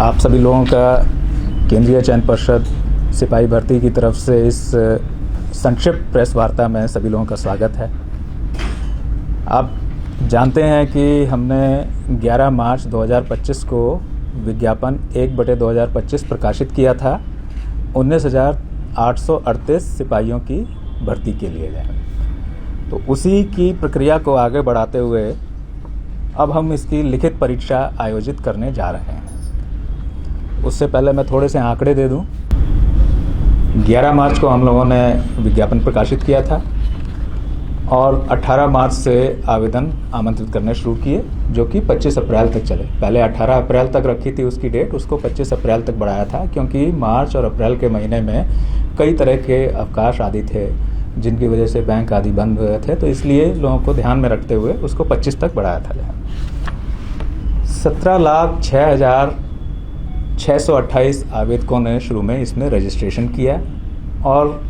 आप सभी लोगों का केंद्रीय चयन पर्षद सिपाही भर्ती की तरफ से इस संक्षिप्त प्रेस वार्ता में सभी लोगों का स्वागत है। आप जानते हैं कि हमने 11 मार्च 2025 को विज्ञापन 1/2025 प्रकाशित किया था 19,838 सिपाहियों की भर्ती के लिए। तो उसी की प्रक्रिया को आगे बढ़ाते हुए अब हम इसकी लिखित परीक्षा आयोजित करने जा रहे हैं। उससे पहले मैं थोड़े से आंकड़े दे दूं। 11 मार्च को हम लोगों ने विज्ञापन प्रकाशित किया था और 18 मार्च से आवेदन आमंत्रित करने शुरू किए, जो कि 25 अप्रैल तक चले। पहले 18 अप्रैल तक रखी थी उसकी डेट, उसको 25 अप्रैल तक बढ़ाया था क्योंकि मार्च और अप्रैल के महीने में कई तरह के अवकाश आदि थे जिनकी वजह से बैंक आदि बंद हुए थे, तो इसलिए लोगों को ध्यान में रखते हुए उसको 25 तक बढ़ाया था। 17,06,628 आवेदकों ने शुरू में इसमें रजिस्ट्रेशन किया और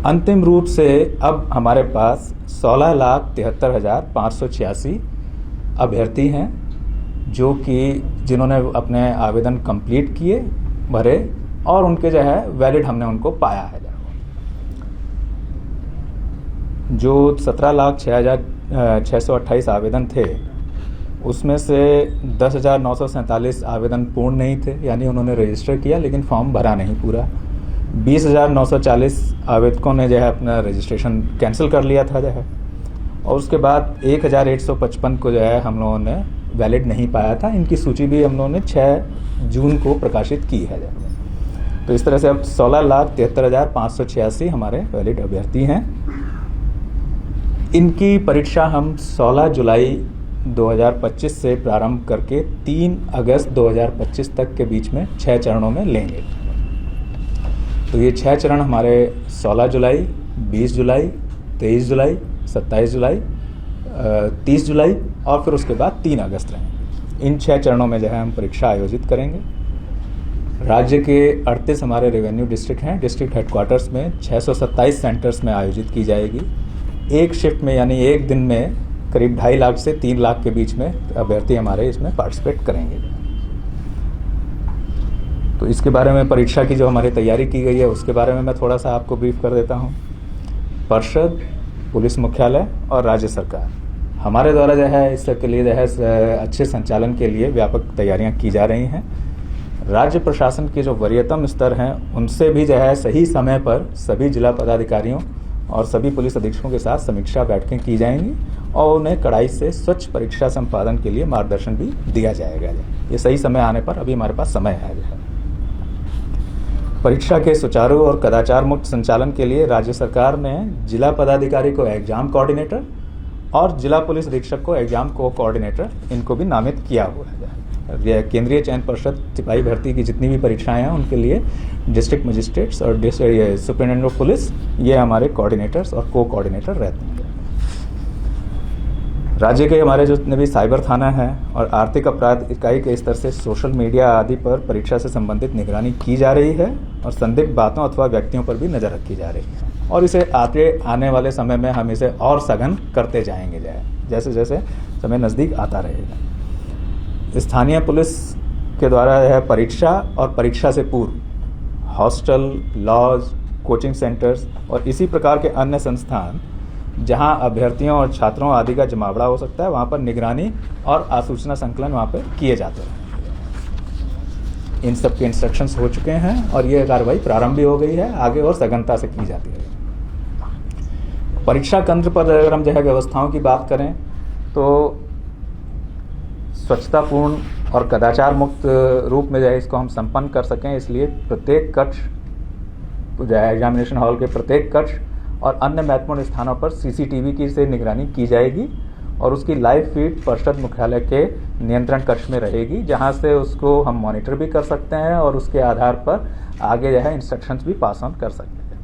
अंतिम रूप से अब हमारे पास 16,73,586 अभ्यर्थी हैं जो कि जिन्होंने अपने आवेदन कंप्लीट किए, भरे और उनके जो है वैलिड हमने उनको पाया है। जो 17,06,628 आवेदन थे उसमें से 10,947 आवेदन पूर्ण नहीं थे, यानी उन्होंने रजिस्टर किया लेकिन फॉर्म भरा नहीं पूरा। 20,940 आवेदकों ने जो है अपना रजिस्ट्रेशन कैंसिल कर लिया था जो है, और उसके बाद 1,155 को जो है हम लोगों ने वैलिड नहीं पाया था। इनकी सूची भी हम लोगों ने 6 जून को प्रकाशित की है। तो इस तरह से अब 16,73,586 हमारे वैलिड अभ्यर्थी हैं। इनकी परीक्षा हम 16 जुलाई 2025 से प्रारंभ करके 3 अगस्त 2025 तक के बीच में 6 चरणों में लेंगे। तो ये 6 चरण हमारे 16 जुलाई, 20 जुलाई, 23 जुलाई, 27 जुलाई, 30 जुलाई और फिर उसके बाद 3 अगस्त रहेंगे। इन 6 चरणों में जो है हम परीक्षा आयोजित करेंगे। राज्य के 38 हमारे रेवेन्यू डिस्ट्रिक्ट हैं। डिस्ट्रिक्ट हेडक्वार्टर्स में 627 सेंटर्स में आयोजित की जाएगी। एक शिफ्ट में यानी एक दिन में करीब 2.5 लाख से 3 लाख के बीच में अभ्यर्थी हमारे इसमें पार्टिसिपेट करेंगे। तो इसके बारे में परीक्षा की जो हमारी तैयारी की गई है उसके बारे में मैं थोड़ा सा आपको ब्रीफ कर देता हूँ। पर्षद, पुलिस मुख्यालय और राज्य सरकार हमारे द्वारा जो है इसके लिए जो है अच्छे संचालन के लिए व्यापक तैयारियाँ की जा रही हैं। राज्य प्रशासन के जो वरीयतम स्तर हैं उनसे भी जो है सही समय पर सभी जिला पदाधिकारियों और सभी पुलिस अधीक्षकों के साथ समीक्षा बैठकें की जाएंगी और उन्हें कड़ाई से स्वच्छ परीक्षा संपादन के लिए मार्गदर्शन भी दिया जाएगा। ये सही समय आने पर अभी हमारे पास समय है। परीक्षा के सुचारू और कदाचार मुक्त संचालन के लिए राज्य सरकार ने जिला पदाधिकारी को एग्जाम कोऑर्डिनेटर और जिला पुलिस अधीक्षक को एग्जाम कोऑर्डिनेटर इनको भी नामित किया हुआ है। केंद्रीय चयन पर्षद सिपाही भर्ती की जितनी भी परीक्षाएं हैं उनके लिए डिस्ट्रिक्ट मजिस्ट्रेट्स और सुपरिटेंडेंट ऑफ पुलिस ये हमारे कोऑर्डिनेटर्स और को कोऑर्डिनेटर रहते हैं। राज्य के हमारे जितने भी साइबर थाना है और आर्थिक अपराध इकाई के स्तर से सोशल मीडिया आदि पर परीक्षा से संबंधित निगरानी की जा रही है और संदिग्ध बातों अथवा व्यक्तियों पर भी नजर रखी जा रही है और इसे आने वाले समय में हम इसे और सघन करते जाएंगे जैसे जैसे समय नज़दीक आता रहेगा। स्थानीय पुलिस के द्वारा है परीक्षा और परीक्षा से पूर्व हॉस्टल, लॉज, कोचिंग सेंटर्स और इसी प्रकार के अन्य संस्थान जहां अभ्यर्थियों और छात्रों आदि का जमावड़ा हो सकता है वहां पर निगरानी और आसूचना संकलन वहां पर किए जाते हैं। इन सब के इंस्ट्रक्शंस हो चुके हैं और ये कार्रवाई प्रारंभ भी हो गई है, आगे और सघनता से की जाती है। परीक्षा केंद्र पर अगर हम जो है व्यवस्थाओं की बात करें तो स्वच्छतापूर्ण और कदाचार मुक्त रूप में जो है इसको हम संपन्न कर सकें, इसलिए प्रत्येक कक्ष जो है एग्जामिनेशन हॉल के प्रत्येक कक्ष और अन्य महत्वपूर्ण स्थानों पर सीसीटीवी की से निगरानी की जाएगी और उसकी लाइव फीड पर्षद मुख्यालय के नियंत्रण कक्ष में रहेगी, जहां से उसको हम मॉनिटर भी कर सकते हैं और उसके आधार पर आगे जो है इंस्ट्रक्शंस भी पास ऑन कर सकते हैं।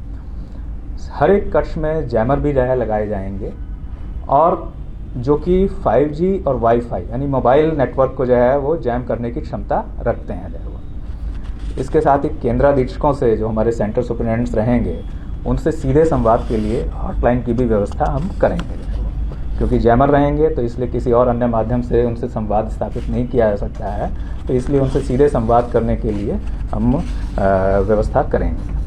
हर एक कक्ष में जैमर भी जो है लगाए जाएंगे और जो कि 5G और वाईफाई यानी मोबाइल नेटवर्क को जो है वो जैम करने की क्षमता रखते हैं। इसके साथ ही केंद्राधीक्षकों से जो हमारे सेंटर सुपरिटेंडेंट्स रहेंगे उनसे सीधे संवाद के लिए हॉटलाइन की भी व्यवस्था हम करेंगे। क्योंकि जैमर रहेंगे तो इसलिए किसी और अन्य माध्यम से उनसे संवाद स्थापित नहीं किया जा सकता है, तो इसलिए उनसे सीधे संवाद करने के लिए हम व्यवस्था करेंगे।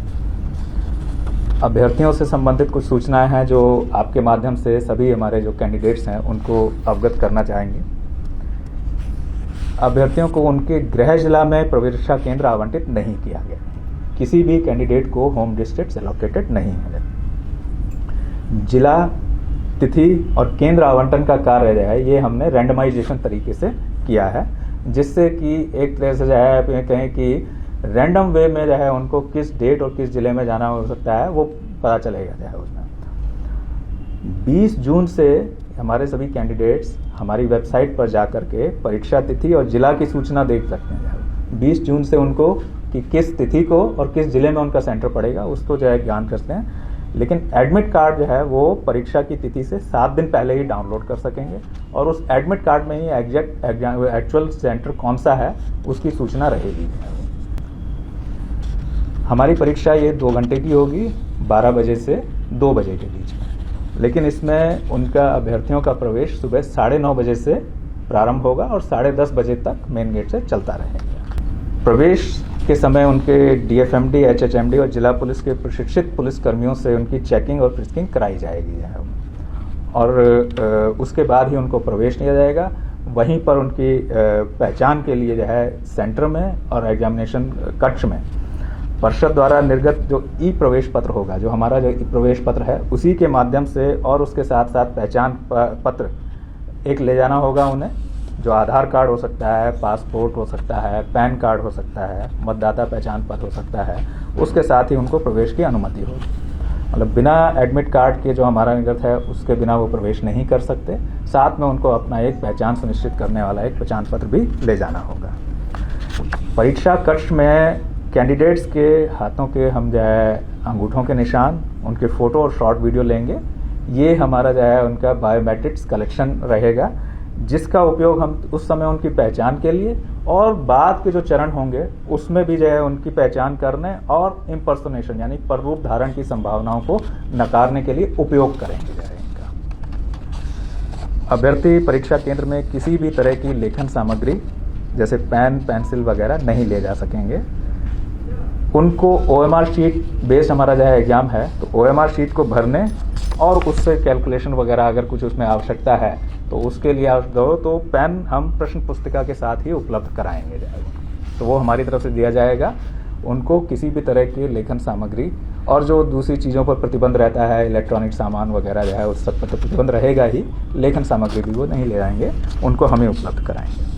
अभ्यर्थियों से संबंधित कुछ सूचनाएं हैं जो आपके माध्यम से सभी हमारे जो कैंडिडेट्स हैं उनको अवगत करना चाहेंगे। अभ्यर्थियों को उनके गृह जिला में प्रवेशिका केंद्र आवंटित नहीं किया गया। किसी भी कैंडिडेट को होम डिस्ट्रिक्ट एलोकेटेड नहीं है। जिला, तिथि और केंद्र आवंटन का कार्य जो है ये हमने रैंडमाइजेशन तरीके से किया है, जिससे कि एक तरह से जो है कहें कि रैंडम वे में जो है उनको किस डेट और किस जिले में जाना हो सकता है वो पता चलेगा जो है उसमें। 20 जून से हमारे सभी कैंडिडेट्स हमारी वेबसाइट पर जाकर के परीक्षा तिथि और जिला की सूचना देख सकते हैं। 20 जून से उनको कि किस तिथि को और किस जिले में उनका सेंटर पड़ेगा उसको जो है ज्ञान करते हैं। लेकिन एडमिट कार्ड जो है वो परीक्षा की तिथि से 7 दिन पहले ही डाउनलोड कर सकेंगे और उस एडमिट कार्ड में ही एग्जैक्ट एक्चुअल सेंटर कौन सा है उसकी सूचना रहेगी। हमारी परीक्षा ये 2 घंटे की होगी, 12 बजे से 2 बजे के बीच में। लेकिन इसमें उनका अभ्यर्थियों का प्रवेश सुबह 9:30 बजे से प्रारंभ होगा और 10:30 बजे तक मेन गेट से चलता रहेगा। प्रवेश के समय उनके डीएफएमडी, एचएचएमडी और जिला पुलिस के प्रशिक्षित पुलिस कर्मियों से उनकी चेकिंग और फ्रिस्किंग कराई जाएगी और उसके बाद ही उनको प्रवेश दिया जाएगा। वहीं पर उनकी पहचान के लिए जो है सेंटर में और एग्जामिनेशन कक्ष में परिषद द्वारा निर्गत जो ई प्रवेश पत्र होगा, जो हमारा जो ई प्रवेश पत्र है उसी के माध्यम से और उसके साथ साथ पहचान पत्र एक ले जाना होगा उन्हें, जो आधार कार्ड हो सकता है, पासपोर्ट हो सकता है, पैन कार्ड हो सकता है, मतदाता पहचान पत्र हो सकता है। उसके साथ ही उनको प्रवेश की अनुमति होगी। मतलब बिना एडमिट कार्ड के जो हमारा निर्गत है उसके बिना वो प्रवेश नहीं कर सकते। साथ में उनको अपना एक पहचान सुनिश्चित करने वाला एक पहचान पत्र भी ले जाना होगा। परीक्षा कक्ष में कैंडिडेट्स के हाथों के हम जो है अंगूठों के निशान, उनके फ़ोटो और शॉर्ट वीडियो लेंगे। ये हमारा जो है उनका बायोमेट्रिक्स कलेक्शन रहेगा, जिसका उपयोग हम उस समय उनकी पहचान के लिए और बाद के जो चरण होंगे उसमें भी जो है उनकी पहचान करने और इम्पर्सोनेशन यानी प्ररूप धारण की संभावनाओं को नकारने के लिए उपयोग करेंगे जो है इनका। अभ्यर्थी परीक्षा केंद्र में किसी भी तरह की लेखन सामग्री जैसे पेन, पेंसिल वगैरह नहीं ले जा सकेंगे। उनको OMR शीट बेस्ड हमारा जो है एग्जाम है, तो OMR शीट को भरने और उससे कैलकुलेशन वगैरह अगर कुछ उसमें आवश्यकता है तो उसके लिए आप दो तो पेन हम प्रश्न पुस्तिका के साथ ही उपलब्ध कराएंगे जाएगा, तो वो हमारी तरफ से दिया जाएगा। उनको किसी भी तरह की लेखन सामग्री और जो दूसरी चीज़ों पर प्रतिबंध रहता है, इलेक्ट्रॉनिक सामान वगैरह जो है उस सब पर तो प्रतिबंध रहेगा ही, लेखन सामग्री भी वो नहीं ले जाएंगे, उनको हमें उपलब्ध कराएंगे।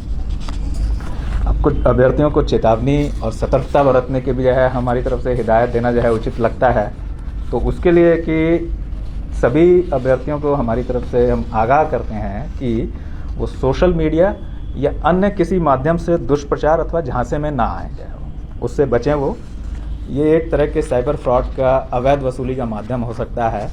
अब कुछ अभ्यर्थियों को चेतावनी और सतर्कता बरतने के भी जो है हमारी तरफ से हिदायत देना जो है उचित लगता है। तो उसके लिए कि सभी अभ्यर्थियों को हमारी तरफ से हम आगाह करते हैं कि वो सोशल मीडिया या अन्य किसी माध्यम से दुष्प्रचार अथवा झांसे में ना आए जाए, उससे बचें। वो ये एक तरह के साइबर फ्रॉड का अवैध वसूली का माध्यम हो सकता है।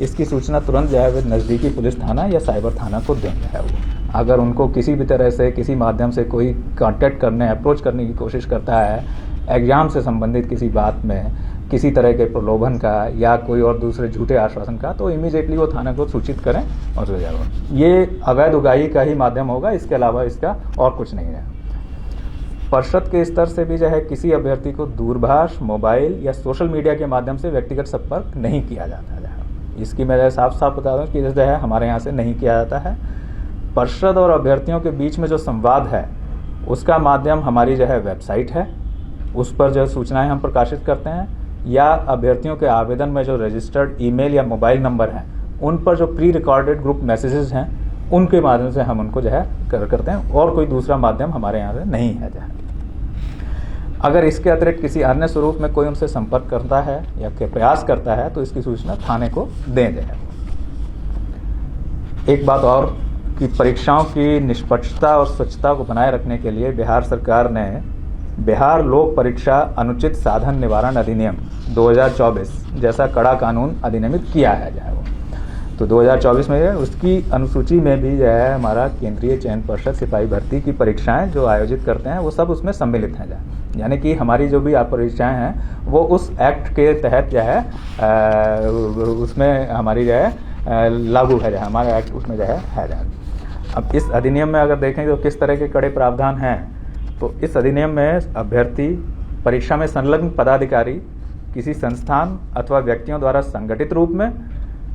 इसकी सूचना तुरंत जो है वो नज़दीकी पुलिस थाना या साइबर थाना को देंगे है वो। अगर उनको किसी भी तरह से किसी माध्यम से कोई कांटेक्ट करने, अप्रोच करने की कोशिश करता है एग्ज़ाम से संबंधित किसी बात में, किसी तरह के प्रलोभन का या कोई और दूसरे झूठे आश्वासन का, तो इमीडिएटली वो थाना को सूचित करें और हो जाएगा। ये अवैध उगाही का ही माध्यम होगा, इसके अलावा इसका और कुछ नहीं है। परिषद के स्तर से भी जो है किसी अभ्यर्थी को दूरभाष, मोबाइल या सोशल मीडिया के माध्यम से व्यक्तिगत संपर्क नहीं किया जाता है। इसकी मैं साफ साफ बता दूँ कि जो है हमारे यहाँ से नहीं किया जाता है। परिषद और अभ्यर्थियों के बीच में जो संवाद है उसका माध्यम हमारी जो है वेबसाइट है, उस पर जो सूचनाएं हम प्रकाशित करते हैं, या अभ्यर्थियों के आवेदन में जो रजिस्टर्ड ईमेल या मोबाइल नंबर हैं उन पर जो प्री रिकॉर्डेड ग्रुप मैसेजेस हैं उनके माध्यम से हम उनको जो है करते हैं, और कोई दूसरा माध्यम हमारे यहाँ से नहीं है। जो है अगर इसके अतिरिक्त किसी अन्य स्वरूप में कोई उनसे संपर्क करता है या प्रयास करता है तो इसकी सूचना थाने को दें जाए। एक बात और कि परीक्षाओं की निष्पक्षता और स्वच्छता को बनाए रखने के लिए बिहार सरकार ने बिहार लोक परीक्षा अनुचित साधन निवारण अधिनियम 2024 जैसा कड़ा कानून अधिनियमित किया है जो है वो। तो 2024 में उसकी अनुसूची में भी जो है हमारा केंद्रीय चयन पर्षद सिपाही भर्ती की परीक्षाएं जो आयोजित करते हैं वो सब उसमें सम्मिलित हैं। यानी कि हमारी जो भी आप परीक्षाएं हैं वो उस एक्ट के तहत जो है उसमें हमारी जो है लागू है, जहाँ हमारा एक्ट उसमें जो है जहाँ। अब इस अधिनियम में अगर देखें तो किस तरह के कड़े प्रावधान हैं, तो इस अधिनियम में अभ्यर्थी, परीक्षा में संलग्न पदाधिकारी, किसी संस्थान अथवा व्यक्तियों द्वारा संगठित रूप में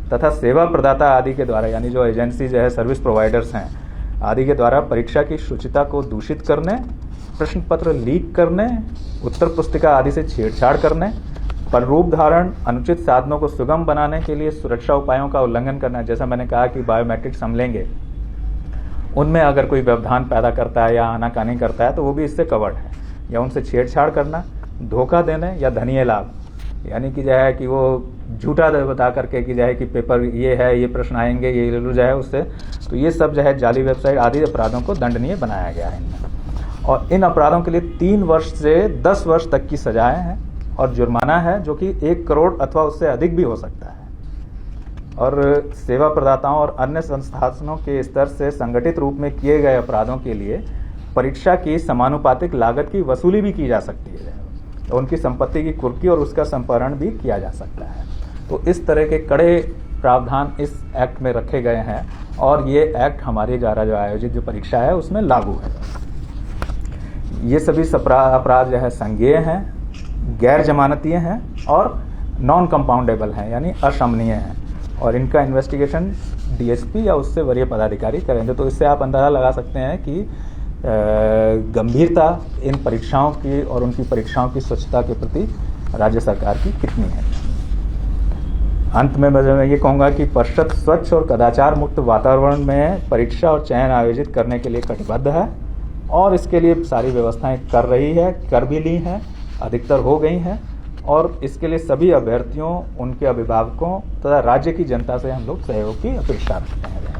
तथा सेवा प्रदाता आदि के द्वारा, यानी जो एजेंसी जो है, सर्विस प्रोवाइडर्स हैं आदि के द्वारा परीक्षा की शुचिता को दूषित करने, प्रश्न पत्र लीक करने, उत्तर पुस्तिका आदि से छेड़छाड़ करने, प्रारूप धारण, अनुचित साधनों को सुगम बनाने के लिए सुरक्षा उपायों का उल्लंघन करना। जैसा मैंने कहा कि बायोमेट्रिक्स हम लेंगे, उनमें अगर कोई व्यवधान पैदा करता है या आनाकानी करता है तो वो भी इससे कवर्ड है। या उनसे छेड़छाड़ करना, धोखा देने या धनीय लाभ, यानी कि जो है कि वो झूठा बता करके कि जो है कि पेपर ये है, ये प्रश्न आएंगे, ये जो है उससे, तो ये सब जो है जाली वेबसाइट आदि अपराधों को दंडनीय बनाया गया है इनमें। और इन अपराधों के लिए 3 वर्ष से 10 वर्ष तक की सजाएं हैं और जुर्माना है जो कि 1 करोड़ अथवा उससे अधिक भी हो सकता है। और सेवा प्रदाताओं और अन्य संस्थानों के स्तर से संगठित रूप में किए गए अपराधों के लिए परीक्षा की समानुपातिक लागत की वसूली भी की जा सकती है, तो उनकी संपत्ति की कुर्की और उसका संपहरण भी किया जा सकता है। तो इस तरह के कड़े प्रावधान इस एक्ट में रखे गए हैं और ये एक्ट हमारे द्वारा जो आयोजित जो परीक्षा है उसमें लागू है। ये सभी अपराध जो है संज्ञेय हैं, गैर जमानतीय हैं और नॉन कंपाउंडेबल हैं, यानी अशमनीय हैं, और इनका इन्वेस्टिगेशन डीएसपी या उससे वरीय पदाधिकारी करेंगे। तो इससे आप अंदाज़ा लगा सकते हैं कि गंभीरता इन परीक्षाओं की और उनकी परीक्षाओं की स्वच्छता के प्रति राज्य सरकार की कितनी है। अंत में मैं ये कहूँगा कि परिषद स्वच्छ और कदाचार मुक्त वातावरण में परीक्षा और चयन आयोजित करने के लिए कटिबद्ध है और इसके लिए सारी व्यवस्थाएं कर रही है, कर भी ली हैं, अधिकतर हो गई हैं, और इसके लिए सभी अभ्यर्थियों, उनके अभिभावकों तथा राज्य की जनता से हम लोग सहयोग की अपेक्षा रखते हैं।